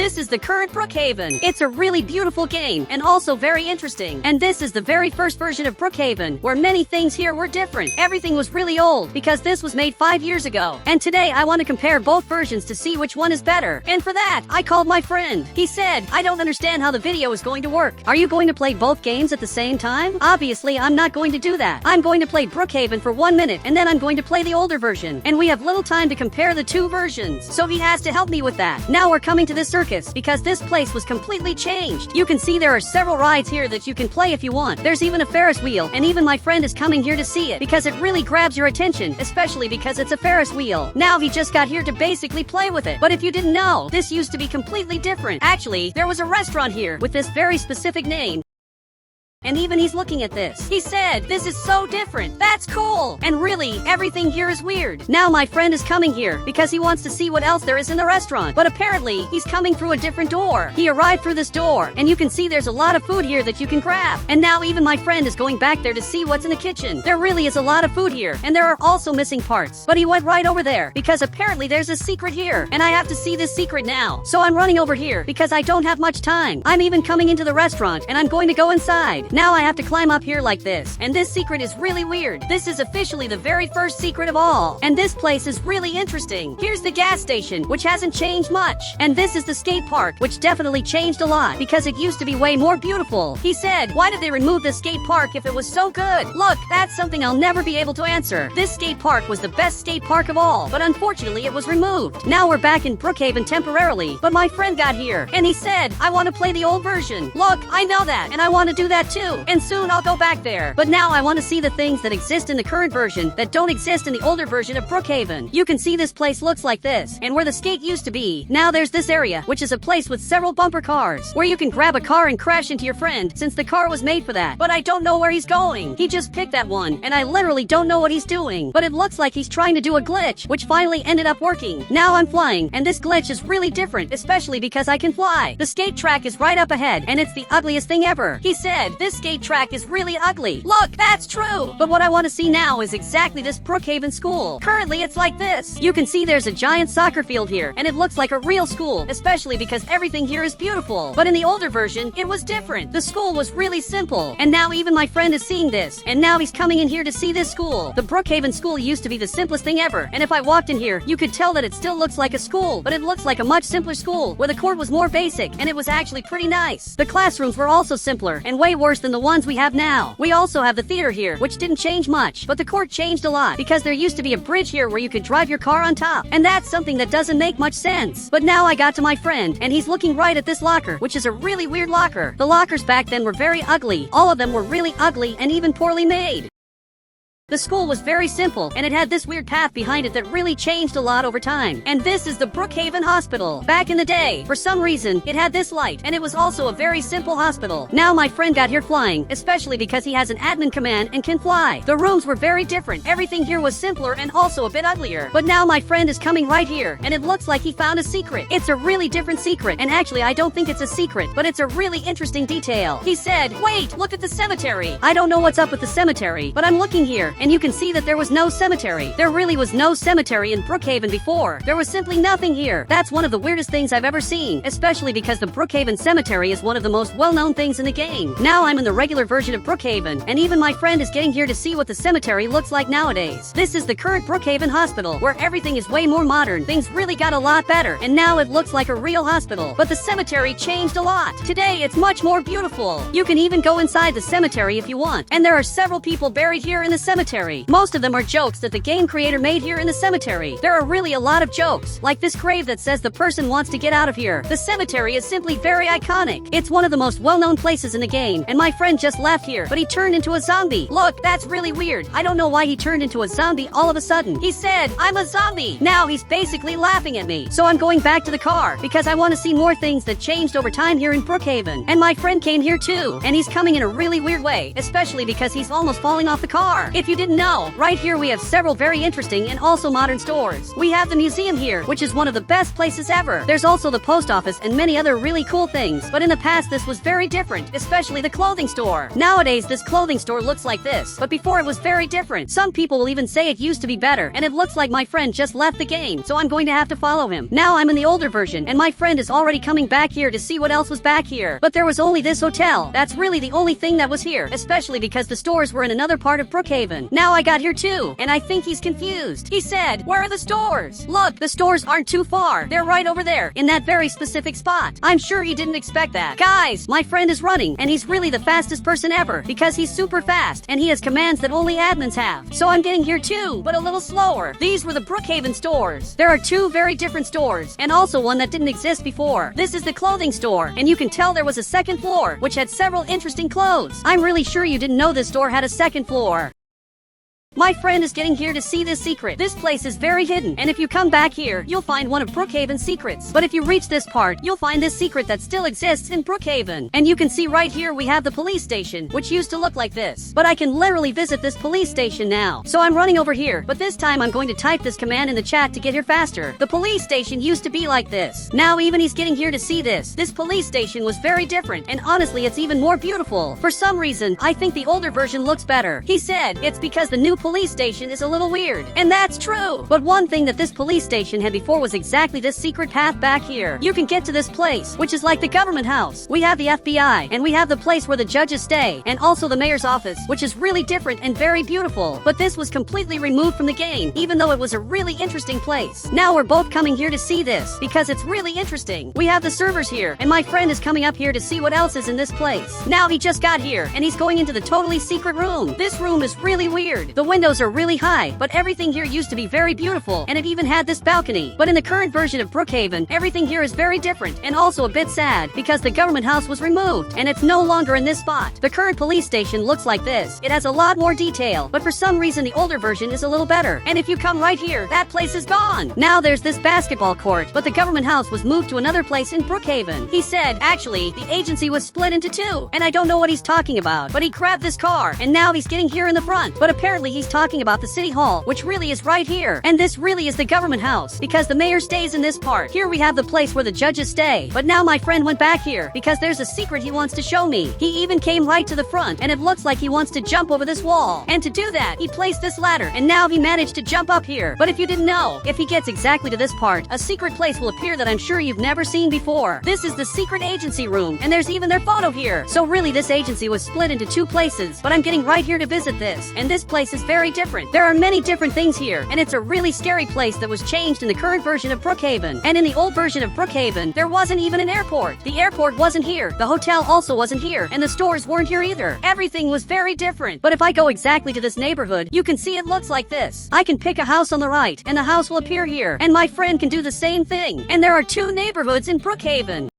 this is the current Brookhaven. It's a really beautiful game and also very interesting. And this is the very first version of Brookhaven, where many things here were different. Everything was really old because this was made 5 years ago. And today I want to compare both versions to see which one is better. And for that, I called my friend. He said, I don't understand how the video is going to work. Are you going to play both games at the same time? Obviously, I'm not going to do that. I'm going to play Brookhaven for 1 minute and then I'm going to play the older version. And we have little time to compare the two versions. So he has to help me with that. Now we're coming to this circus because this place was completely changed. You can see there are several rides here that you can play if you want. There's even a Ferris wheel, and even my friend is coming here to see it because it really grabs your attention, especially because it's a Ferris wheel. Now he just got here to basically play with it. But if you didn't know, this used to be completely different. Actually, there was a restaurant here with this very specific name. And even he's looking at this. He said, this is so different. That's cool. And really, everything here is weird. Now my friend is coming here because he wants to see what else there is in the restaurant. But apparently, he's coming through a different door. He arrived through this door, and you can see there's a lot of food here that you can grab. And now even my friend is going back there to see what's in the kitchen. There really is a lot of food here, and there are also missing parts. But he went right over there because apparently there's a secret here, and I have to see this secret now. So I'm running over here because I don't have much time. I'm even coming into the restaurant, and I'm going to go inside. Now I have to climb up here like this, and this secret is really weird. This is officially the very first secret of all, and this place is really interesting. Here's the gas station, which hasn't changed much, and this is the skate park, which definitely changed a lot because it used to be way more beautiful. He said, why did they remove the skate park if it was so good? Look, that's something I'll never be able to answer. This skate park was the best skate park of all, but unfortunately it was removed. Now we're back in Brookhaven temporarily, but my friend got here, and he said, I want to play the old version. Look, I know that, and I want to do that too. And soon I'll go back there. But now I want to see the things that exist in the current version that don't exist in the older version of Brookhaven. You can see this place looks like this, and where the skate used to be. Now there's this area, which is a place with several bumper cars, where you can grab a car and crash into your friend, since the car was made for that. But I don't know where he's going. He just picked that one, and I literally don't know what he's doing. But it looks like he's trying to do a glitch, which finally ended up working. Now I'm flying, and this glitch is really different, especially because I can fly. The skate track is right up ahead, and it's the ugliest thing ever. He said, this skate track is really ugly. Look, that's true. But what I want to see now is exactly this Brookhaven school. Currently, it's like this. You can see there's a giant soccer field here, and it looks like a real school, especially because everything here is beautiful. But in the older version, it was different. The school was really simple. And now even my friend is seeing this, and now he's coming in here to see this school. The Brookhaven school used to be the simplest thing ever, and if I walked in here, you could tell that it still looks like a school, but it looks like a much simpler school, where the court was more basic, and it was actually pretty nice. The classrooms were also simpler, and way worse than the ones we have now. We also have the theater here, which didn't change much, but the court changed a lot because there used to be a bridge here where you could drive your car on top, and that's something that doesn't make much sense. But now I got to my friend, and he's looking right at this locker, which is a really weird locker. The lockers back then were very ugly. All of them were really ugly and even poorly made. The school was very simple, and it had this weird path behind it that really changed a lot over time. And this is the Brookhaven Hospital. Back in the day, for some reason, it had this light, and it was also a very simple hospital. Now my friend got here flying, especially because he has an admin command and can fly. The rooms were very different. Everything here was simpler and also a bit uglier. But now my friend is coming right here, and it looks like he found a secret. It's a really different secret, and actually I don't think it's a secret, but it's a really interesting detail. He said, wait, look at the cemetery. I don't know what's up with the cemetery, but I'm looking here, and you can see that there was no cemetery. There really was no cemetery in Brookhaven before. There was simply nothing here. That's one of the weirdest things I've ever seen, especially because the Brookhaven cemetery is one of the most well-known things in the game. Now I'm in the regular version of Brookhaven, and even my friend is getting here to see what the cemetery looks like nowadays. This is the current Brookhaven hospital, where everything is way more modern. Things really got a lot better, and now it looks like a real hospital. But the cemetery changed a lot. Today, it's much more beautiful. You can even go inside the cemetery if you want, and there are several people buried here in the cemetery. Most of them are jokes that the game creator made here in the cemetery. There are really a lot of jokes, like this grave that says the person wants to get out of here. The cemetery is simply very iconic. It's one of the most well-known places in the game, and my friend just left here, but he turned into a zombie. Look, that's really weird. I don't know why he turned into a zombie all of a sudden. He said, I'm a zombie. Now he's basically laughing at me. So I'm going back to the car, because I want to see more things that changed over time here in Brookhaven. And my friend came here too, and he's coming in a really weird way, especially because he's almost falling off the car. If you didn't know, right here we have several very interesting and also modern stores. We have the museum here, which is one of the best places ever. There's also the post office and many other really cool things, but in the past this was very different, especially the clothing store. Nowadays this clothing store looks like this, but before it was very different. Some people will even say it used to be better, and it looks like my friend just left the game, so I'm going to have to follow him. Now I'm in the older version, and my friend is already coming back here to see what else was back here. But there was only this hotel. That's really the only thing that was here, especially because the stores were in another part of Brookhaven. Now I got here too, and I think he's confused. He said, "Where are the stores?" Look, the stores aren't too far. They're right over there, in that very specific spot. I'm sure he didn't expect that. Guys, my friend is running, and he's really the fastest person ever, because he's super fast, and he has commands that only admins have. So I'm getting here too, but a little slower. These were the Brookhaven stores. There are two very different stores, and also one that didn't exist before. This is the clothing store, and you can tell there was a second floor, which had several interesting clothes. I'm really sure you didn't know this store had a second floor. My friend is getting here to see this secret. This place is very hidden, and if you come back here, you'll find one of Brookhaven's secrets. But if you reach this part, you'll find this secret that still exists in Brookhaven. And you can see right here we have the police station, which used to look like this. But I can literally visit this police station now. So I'm running over here, but this time I'm going to type this command in the chat to get here faster. The police station used to be like this. Now even he's getting here to see this. This police station was very different, and honestly it's even more beautiful. For some reason, I think the older version looks better. He said it's because the new police station is a little weird. And that's true. But one thing that this police station had before was exactly this secret path back here. You can get to this place, which is like the government house. We have the FBI, and we have the place where the judges stay, and also the mayor's office, which is really different and very beautiful. But this was completely removed from the game, even though it was a really interesting place. Now we're both coming here to see this, because it's really interesting. We have the servers here, and my friend is coming up here to see what else is in this place. Now he just got here, and he's going into the totally secret room. This room is really weird. The windows are really high, but everything here used to be very beautiful, and it even had this balcony. But in the current version of Brookhaven, everything here is very different, and also a bit sad, because the government house was removed, and it's no longer in this spot. The current police station looks like this. It has a lot more detail, but for some reason the older version is a little better. And if you come right here, that place is gone. Now there's this basketball court, but the government house was moved to another place in Brookhaven. He said, actually, the agency was split into two, and I don't know what he's talking about, but he grabbed this car, and now he's getting here in the front. But apparently he's talking about the city hall, which really is right here. And this really is the government house, because the mayor stays in this part. Here we have the place where the judges stay. But now my friend went back here, because there's a secret he wants to show me. He even came right to the front, and it looks like he wants to jump over this wall. And to do that, he placed this ladder, and now he managed to jump up here. But if you didn't know, if he gets exactly to this part, a secret place will appear that I'm sure you've never seen before. This is the secret agency room, and there's even their photo here. So really this agency was split into two places, but I'm getting right here to visit this, and this place is very different. There are many different things here, and it's a really scary place that was changed in the current version of Brookhaven. And in the old version of Brookhaven, there wasn't even an airport. The airport wasn't here, the hotel also wasn't here, and the stores weren't here either. Everything was very different. But if I go exactly to this neighborhood, you can see it looks like this. I can pick a house on the right, and the house will appear here, and my friend can do the same thing. And there are two neighborhoods in Brookhaven.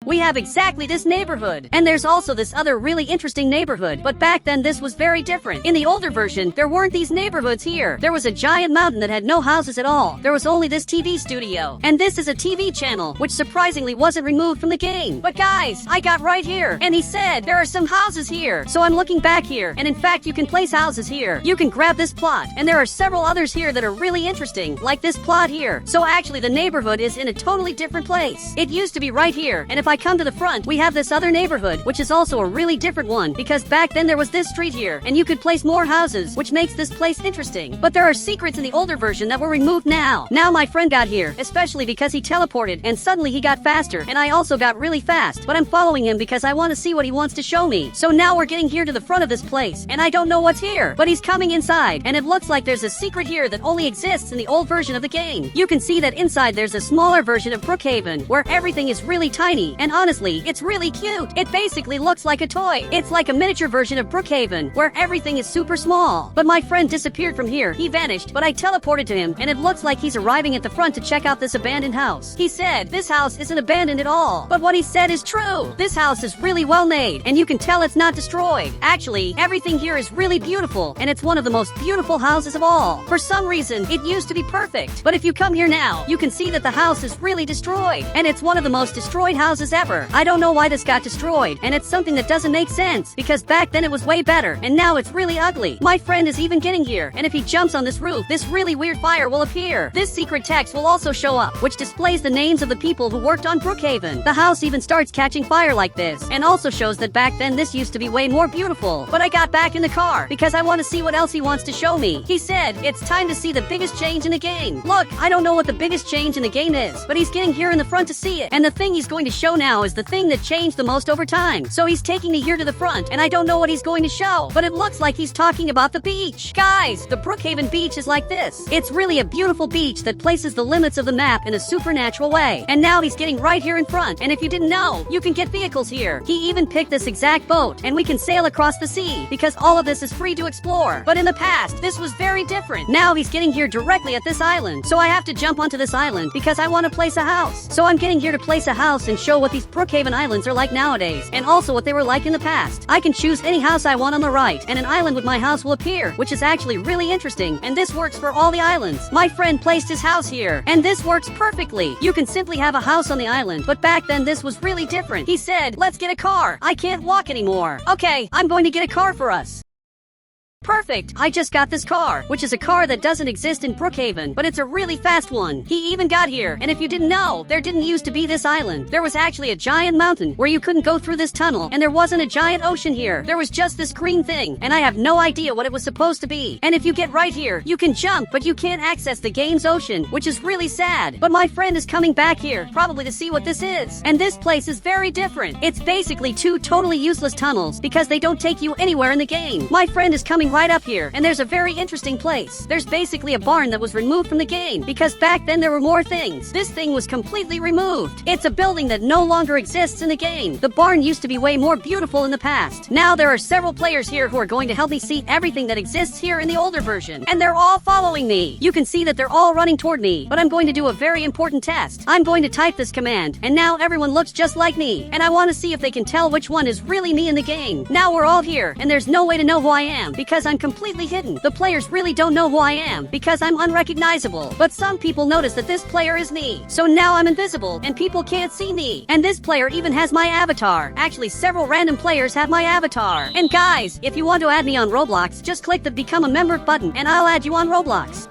We have exactly this neighborhood. And there's also this other really interesting neighborhood. But back then this was very different. In the older version, there weren't these neighborhoods here. There was a giant mountain that had no houses at all. There was only this TV studio. And this is a TV channel, which surprisingly wasn't removed from the game. But guys, I got right here, and he said there are some houses here. So I'm looking back here, and in fact you can place houses here. You can grab this plot, and there are several others here that are really interesting, like this plot here. So actually the neighborhood is in a totally different place. It used to be right here, and if I come to the front, we have this other neighborhood, which is also a really different one, because back then there was this street here, and you could place more houses, which makes this place interesting. But there are secrets in the older version that were removed now. Now my friend got here, especially because he teleported, and suddenly he got faster, and I also got really fast, but I'm following him because I want to see what he wants to show me. So now we're getting here to the front of this place, and I don't know what's here, but he's coming inside, and it looks like there's a secret here that only exists in the old version of the game. You can see that inside there's a smaller version of Brookhaven, where everything is really tiny, and honestly, it's really cute. It basically looks like a toy. It's like a miniature version of Brookhaven, where everything is super small. But my friend disappeared from here. He vanished, but I teleported to him, and it looks like he's arriving at the front to check out this abandoned house. He said this house isn't abandoned at all, but what he said is true. This house is really well made, and you can tell it's not destroyed. Actually, everything here is really beautiful, and it's one of the most beautiful houses of all. For some reason, it used to be perfect, but if you come here now, you can see that the house is really destroyed, and it's one of the most destroyed houses ever. I don't know why this got destroyed, and it's something that doesn't make sense, because back then it was way better, and now it's really ugly. My friend is even getting here, and if he jumps on this roof, this really weird fire will appear. This secret text will also show up, which displays the names of the people who worked on Brookhaven. The house even starts catching fire like this, and also shows that back then this used to be way more beautiful. But I got back in the car, because I want to see what else he wants to show me. He said, it's time to see the biggest change in the game. Look, I don't know what the biggest change in the game is, but he's getting here in the front to see it. And the thing he's going to show now is the thing that changed the most over time. So he's taking me here to the front, and I don't know what he's going to show, but it looks like he's talking about the beach. Guys, the Brookhaven beach is like this. It's really a beautiful beach that places the limits of the map in a supernatural way. And now he's getting right here in front, and if you didn't know, you can get vehicles here. He even picked this exact boat, and we can sail across the sea, because all of this is free to explore. But in the past, this was very different. Now he's getting here directly at this island, so I have to jump onto this island because I want to place a house. So I'm getting here to place a house and show what these Brookhaven islands are like nowadays, and also what they were like in the past. I can choose any house I want on the right, and an island with my house will appear, which is actually really interesting, and this works for all the islands. My friend placed his house here, and this works perfectly. You can simply have a house on the island, but back then this was really different. He said, let's get a car. I can't walk anymore. Okay, I'm going to get a car for us. Perfect! I just got this car, which is a car that doesn't exist in Brookhaven, but it's a really fast one. He even got here, and if you didn't know, there didn't used to be this island. There was actually a giant mountain where you couldn't go through this tunnel, and there wasn't a giant ocean here. There was just this green thing, and I have no idea what it was supposed to be. And if you get right here, you can jump, but you can't access the game's ocean, which is really sad. But my friend is coming back here, probably to see what this is. And this place is very different. It's basically two totally useless tunnels, because they don't take you anywhere in the game. My friend is coming right up here, and there's a very interesting place. There's basically a barn that was removed from the game, because back then there were more things. This thing was completely removed. It's a building that no longer exists in the game. The barn used to be way more beautiful in the past. Now there are several players here who are going to help me see everything that exists here in the older version, and they're all following me. You can see that they're all running toward me, but I'm going to do a very important test. I'm going to type this command, and now everyone looks just like me, and I want to see if they can tell which one is really me in the game. Now we're all here, and there's no way to know who I am, because I'm completely hidden. The players really don't know who I am, because I'm unrecognizable. But some people notice that this player is me. So now I'm invisible, and people can't see me. And this player even has my avatar. Actually, several random players have my avatar. And guys, if you want to add me on Roblox, just click the Become a Member button, and I'll add you on Roblox.